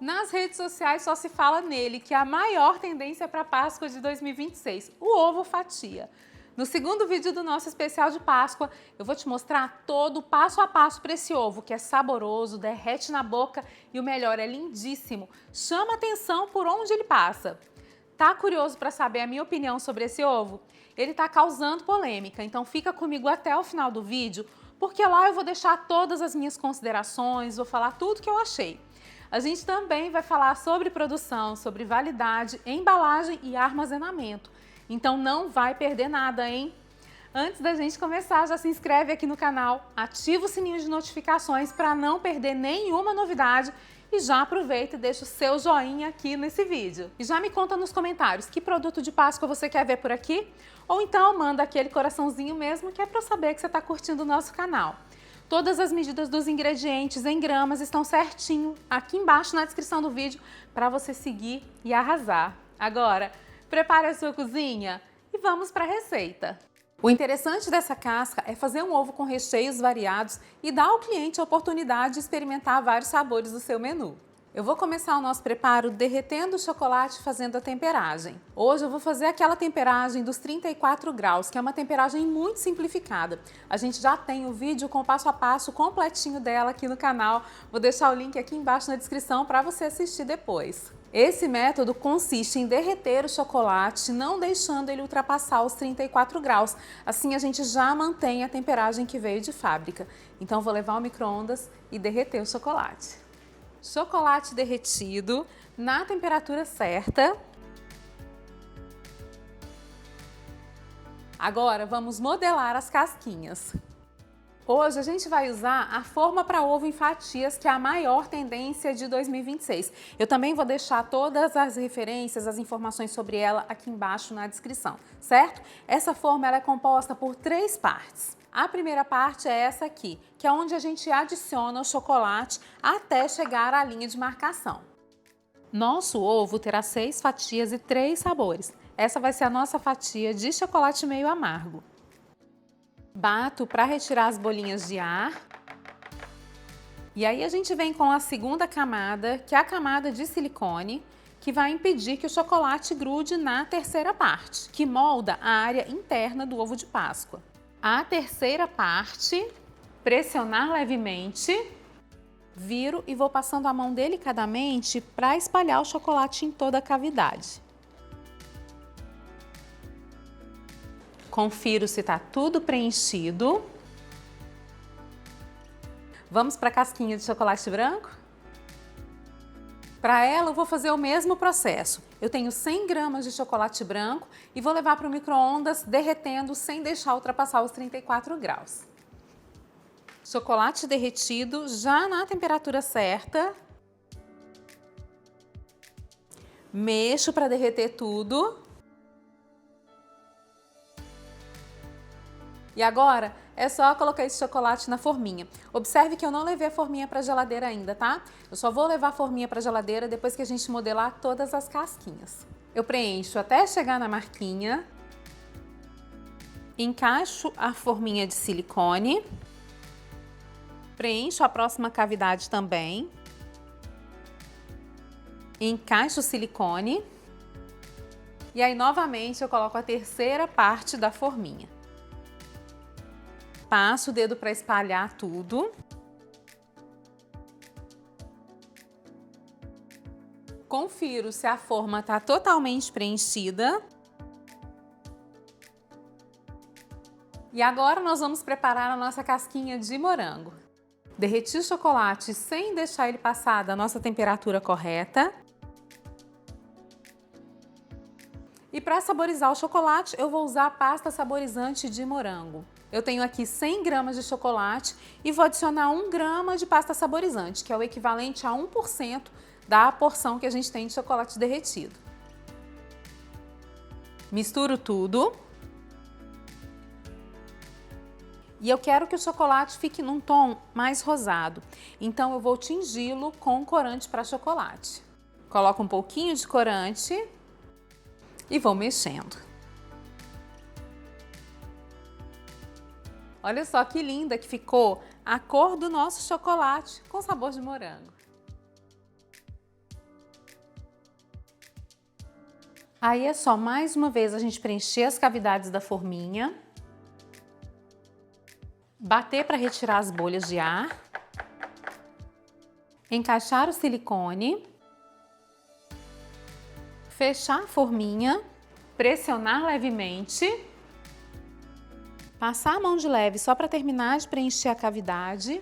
Nas redes sociais só se fala nele, que é a maior tendência para a Páscoa de 2026, o ovo fatia. No segundo vídeo do nosso especial de Páscoa, eu vou te mostrar todo o passo a passo para esse ovo, que é saboroso, derrete na boca e o melhor, é lindíssimo. Chama atenção por onde ele passa. Tá curioso para saber a minha opinião sobre esse ovo? Ele está causando polêmica, então fica comigo até o final do vídeo, porque lá eu vou deixar todas as minhas considerações, vou falar tudo que eu achei. A gente também vai falar sobre produção, sobre validade, embalagem e armazenamento. Então não vai perder nada, hein? Antes da gente começar, já se inscreve aqui no canal, ativa o sininho de notificações para não perder nenhuma novidade e já aproveita e deixa o seu joinha aqui nesse vídeo. E já me conta nos comentários que produto de Páscoa você quer ver por aqui? Ou então manda aquele coraçãozinho mesmo, que é para eu saber que você está curtindo o nosso canal. Todas as medidas dos ingredientes em gramas estão certinho aqui embaixo na descrição do vídeo para você seguir e arrasar. Agora, prepare a sua cozinha e vamos para a receita. O interessante dessa casca é fazer um ovo com recheios variados e dar ao cliente a oportunidade de experimentar vários sabores do seu menu. Eu vou começar o nosso preparo derretendo o chocolate e fazendo a temperagem. Hoje eu vou fazer aquela temperagem dos 34 graus, que é uma temperagem muito simplificada. A gente já tem o vídeo com o passo a passo completinho dela aqui no canal. Vou deixar o link aqui embaixo na descrição para você assistir depois. Esse método consiste em derreter o chocolate, não deixando ele ultrapassar os 34 graus. Assim a gente já mantém a temperagem que veio de fábrica. Então vou levar ao micro-ondas e derreter o chocolate. Chocolate derretido na temperatura certa. Agora vamos modelar as casquinhas. Hoje a gente vai usar a forma para ovo em fatias, que é a maior tendência de 2026. Eu também vou deixar todas as referências, as informações sobre ela aqui embaixo na descrição, certo? Essa forma ela é composta por 3 partes. A primeira parte é essa aqui, que é onde a gente adiciona o chocolate até chegar à linha de marcação. Nosso ovo terá 6 fatias e 3 sabores. Essa vai ser a nossa fatia de chocolate meio amargo. Bato para retirar as bolinhas de ar. E aí a gente vem com a segunda camada, que é a camada de silicone, que vai impedir que o chocolate grude na terceira parte, que molda a área interna do ovo de Páscoa. A terceira parte, pressionar levemente, viro e vou passando a mão delicadamente para espalhar o chocolate em toda a cavidade. Confiro se está tudo preenchido. Vamos para a casquinha de chocolate branco? Para ela eu vou fazer o mesmo processo. Eu tenho 100 gramas de chocolate branco e vou levar para o micro-ondas derretendo sem deixar ultrapassar os 34 graus. Chocolate derretido já na temperatura certa. Mexo para derreter tudo. E agora é só colocar esse chocolate na forminha. Observe que eu não levei a forminha para a geladeira ainda, tá? Eu só vou levar a forminha para a geladeira depois que a gente modelar todas as casquinhas. Eu preencho até chegar na marquinha. Encaixo a forminha de silicone. Preencho a próxima cavidade também. Encaixo o silicone. E aí novamente eu coloco a terceira parte da forminha. Passo o dedo para espalhar tudo. Confiro se a forma está totalmente preenchida. E agora nós vamos preparar a nossa casquinha de morango. Derreti o chocolate sem deixar ele passar da nossa temperatura correta. E para saborizar o chocolate, eu vou usar a pasta saborizante de morango. Eu tenho aqui 100 gramas de chocolate e vou adicionar 1 grama de pasta saborizante, que é o equivalente a 1% da porção que a gente tem de chocolate derretido. Misturo tudo. E eu quero que o chocolate fique num tom mais rosado, então eu vou tingi-lo com corante para chocolate. Coloco um pouquinho de corante e vou mexendo. Olha só que linda que ficou a cor do nosso chocolate com sabor de morango. Aí é só mais uma vez a gente preencher as cavidades da forminha, bater para retirar as bolhas de ar, encaixar o silicone, fechar a forminha, pressionar levemente, passar a mão de leve só para terminar de preencher a cavidade,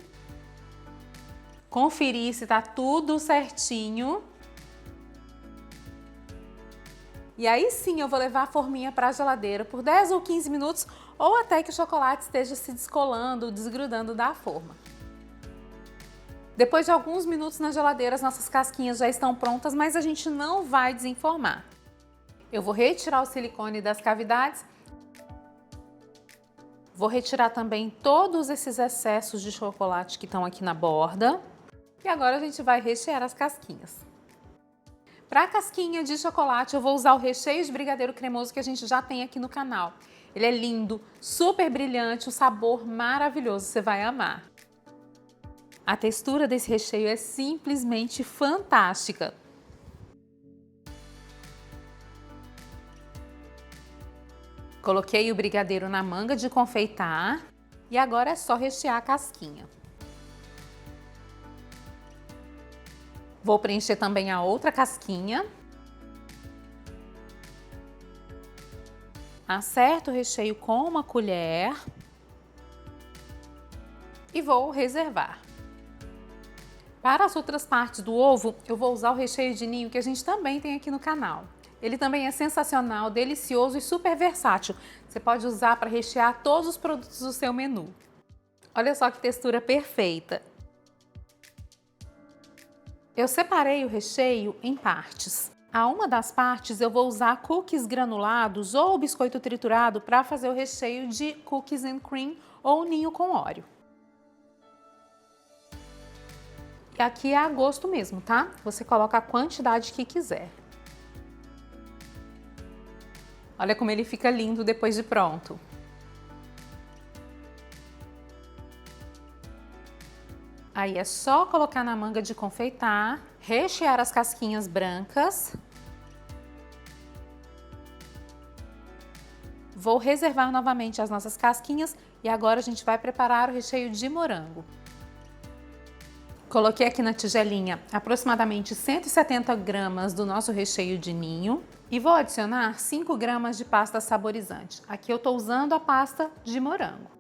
conferir se está tudo certinho. E aí sim eu vou levar a forminha para a geladeira por 10 ou 15 minutos ou até que o chocolate esteja se descolando, desgrudando da forma. Depois de alguns minutos na geladeira, as nossas casquinhas já estão prontas, mas a gente não vai desenformar. Eu vou retirar o silicone das cavidades. Vou retirar também todos esses excessos de chocolate que estão aqui na borda. E agora a gente vai rechear as casquinhas. Para a casquinha de chocolate, eu vou usar o recheio de brigadeiro cremoso que a gente já tem aqui no canal. Ele é lindo, super brilhante, o sabor maravilhoso, você vai amar. A textura desse recheio é simplesmente fantástica. Coloquei o brigadeiro na manga de confeitar e agora é só rechear a casquinha. Vou preencher também a outra casquinha. Acerto o recheio com uma colher e vou reservar. Para as outras partes do ovo, eu vou usar o recheio de ninho que a gente também tem aqui no canal. Ele também é sensacional, delicioso e super versátil. Você pode usar para rechear todos os produtos do seu menu. Olha só que textura perfeita! Eu separei o recheio em partes. A uma das partes eu vou usar cookies granulados ou biscoito triturado para fazer o recheio de cookies and cream ou ninho com Oreo. E aqui é a gosto mesmo, tá? Você coloca a quantidade que quiser. Olha como ele fica lindo depois de pronto. Aí é só colocar na manga de confeitar, rechear as casquinhas brancas. Vou reservar novamente as nossas casquinhas e agora a gente vai preparar o recheio de morango. Coloquei aqui na tigelinha aproximadamente 170 gramas do nosso recheio de ninho e vou adicionar 5 gramas de pasta saborizante. Aqui eu estou usando a pasta de morango.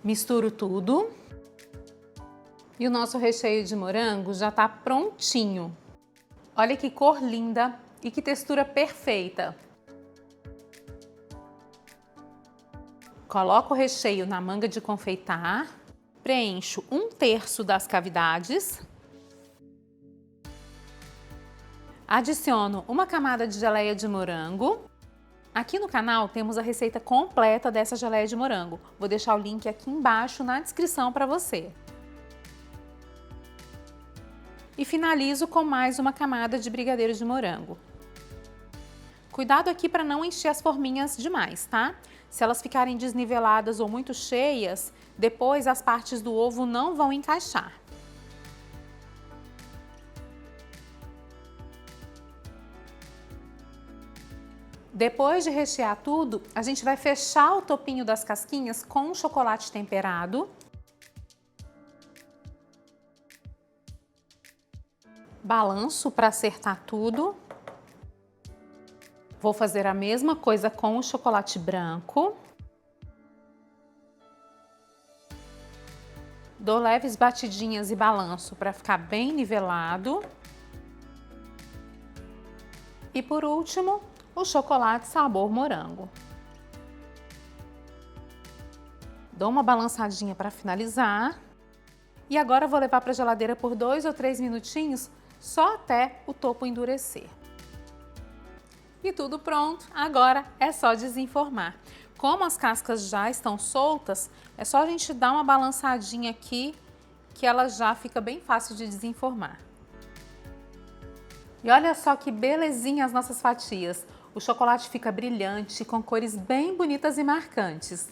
Misturo tudo. E o nosso recheio de morango já está prontinho. Olha que cor linda e que textura perfeita. Coloco o recheio na manga de confeitar, preencho 1/3 das cavidades. Adiciono uma camada de geleia de morango. Aqui no canal temos a receita completa dessa geleia de morango. Vou deixar o link aqui embaixo na descrição para você. E finalizo com mais uma camada de brigadeiro de morango. Cuidado aqui para não encher as forminhas demais, tá? Se elas ficarem desniveladas ou muito cheias, depois as partes do ovo não vão encaixar. Depois de rechear tudo, a gente vai fechar o topinho das casquinhas com chocolate temperado. Balanço para acertar tudo. Vou fazer a mesma coisa com o chocolate branco. Dou leves batidinhas e balanço para ficar bem nivelado. E por último, o chocolate sabor morango. Dou uma balançadinha para finalizar. E agora vou levar para a geladeira por 2 ou 3 minutinhos, só até o topo endurecer. E tudo pronto, agora é só desenformar. Como as cascas já estão soltas, é só a gente dar uma balançadinha aqui, que ela já fica bem fácil de desenformar. E olha só que belezinha as nossas fatias. O chocolate fica brilhante, com cores bem bonitas e marcantes.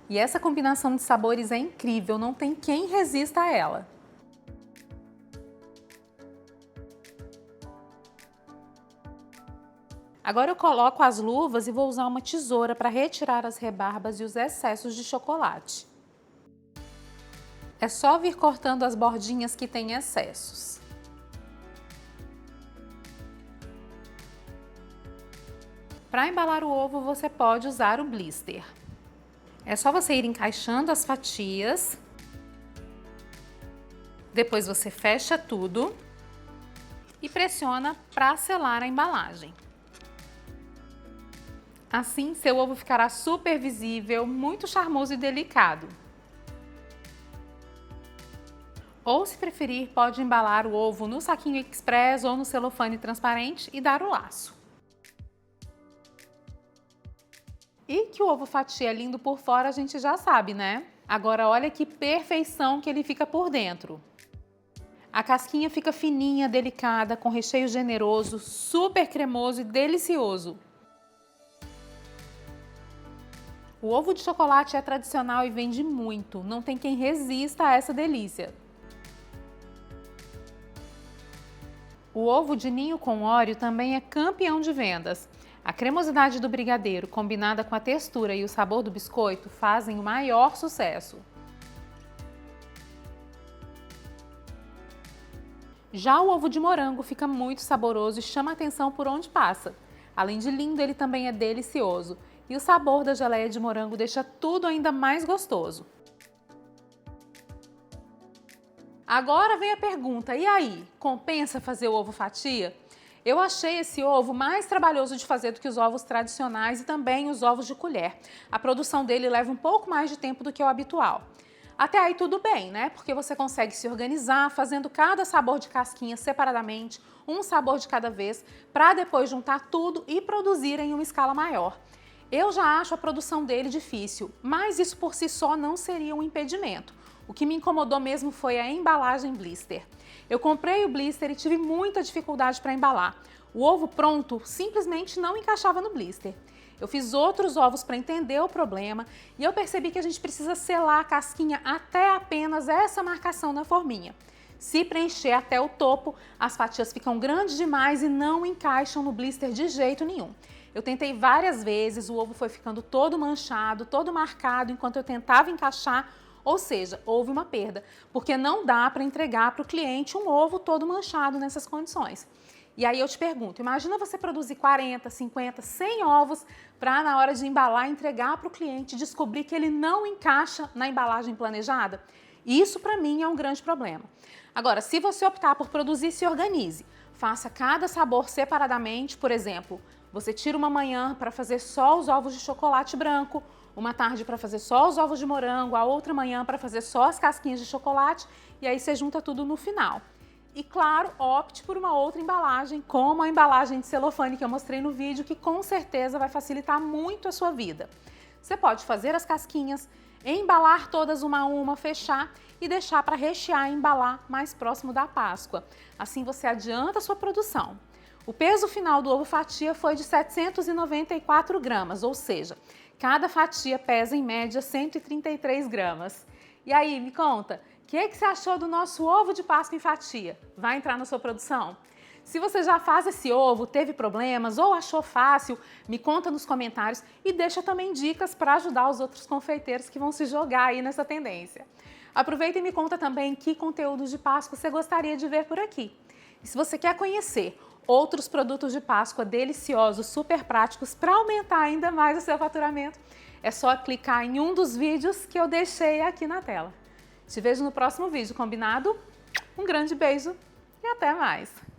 E essa combinação de sabores é incrível, não tem quem resista a ela. Agora eu coloco as luvas e vou usar uma tesoura para retirar as rebarbas e os excessos de chocolate. É só vir cortando as bordinhas que têm excessos. Para embalar o ovo, você pode usar o blister. É só você ir encaixando as fatias. Depois você fecha tudo e pressiona para selar a embalagem. Assim, seu ovo ficará super visível, muito charmoso e delicado. Ou, se preferir, pode embalar o ovo no saquinho express ou no celofane transparente e dar o laço. E que o ovo fatia é lindo por fora, a gente já sabe, né? Agora, olha que perfeição que ele fica por dentro. A casquinha fica fininha, delicada, com recheio generoso, super cremoso e delicioso. O ovo de chocolate é tradicional e vende muito, não tem quem resista a essa delícia. O ovo de ninho com Oreo também é campeão de vendas. A cremosidade do brigadeiro, combinada com a textura e o sabor do biscoito, fazem o maior sucesso. Já o ovo de morango fica muito saboroso e chama a atenção por onde passa. Além de lindo, ele também é delicioso. E o sabor da geleia de morango deixa tudo ainda mais gostoso. Agora vem a pergunta, e aí, compensa fazer o ovo fatia? Eu achei esse ovo mais trabalhoso de fazer do que os ovos tradicionais e também os ovos de colher. A produção dele leva um pouco mais de tempo do que o habitual. Até aí tudo bem, né? Porque você consegue se organizar fazendo cada sabor de casquinha separadamente, um sabor de cada vez, para depois juntar tudo e produzir em uma escala maior. Eu já acho a produção dele difícil, mas isso por si só não seria um impedimento. O que me incomodou mesmo foi a embalagem blister. Eu comprei o blister e tive muita dificuldade para embalar. O ovo pronto simplesmente não encaixava no blister. Eu fiz outros ovos para entender o problema e eu percebi que a gente precisa selar a casquinha até apenas essa marcação na forminha. Se preencher até o topo, as fatias ficam grandes demais e não encaixam no blister de jeito nenhum. Eu tentei várias vezes, o ovo foi ficando todo manchado, todo marcado enquanto eu tentava encaixar, ou seja, houve uma perda, porque não dá para entregar para o cliente um ovo todo manchado nessas condições. E aí eu te pergunto, imagina você produzir 40, 50, 100 ovos para na hora de embalar entregar para o cliente e descobrir que ele não encaixa na embalagem planejada? Isso para mim é um grande problema. Agora, se você optar por produzir, se organize. Faça cada sabor separadamente, por exemplo, você tira uma manhã para fazer só os ovos de chocolate branco, uma tarde para fazer só os ovos de morango, a outra manhã para fazer só as casquinhas de chocolate e aí você junta tudo no final. E claro, opte por uma outra embalagem, como a embalagem de celofane que eu mostrei no vídeo, que com certeza vai facilitar muito a sua vida. Você pode fazer as casquinhas, embalar todas uma a uma, fechar e deixar para rechear e embalar mais próximo da Páscoa. Assim você adianta a sua produção. O peso final do ovo fatia foi de 794 gramas, ou seja, cada fatia pesa em média 133 gramas. E aí, me conta, o que você achou do nosso ovo de Páscoa em fatia? Vai entrar na sua produção? Se você já faz esse ovo, teve problemas ou achou fácil, me conta nos comentários e deixa também dicas para ajudar os outros confeiteiros que vão se jogar aí nessa tendência. Aproveita e me conta também que conteúdos de Páscoa você gostaria de ver por aqui. E se você quer conhecer outros produtos de Páscoa deliciosos, super práticos para aumentar ainda mais o seu faturamento, é só clicar em um dos vídeos que eu deixei aqui na tela. Te vejo no próximo vídeo, combinado? Um grande beijo e até mais!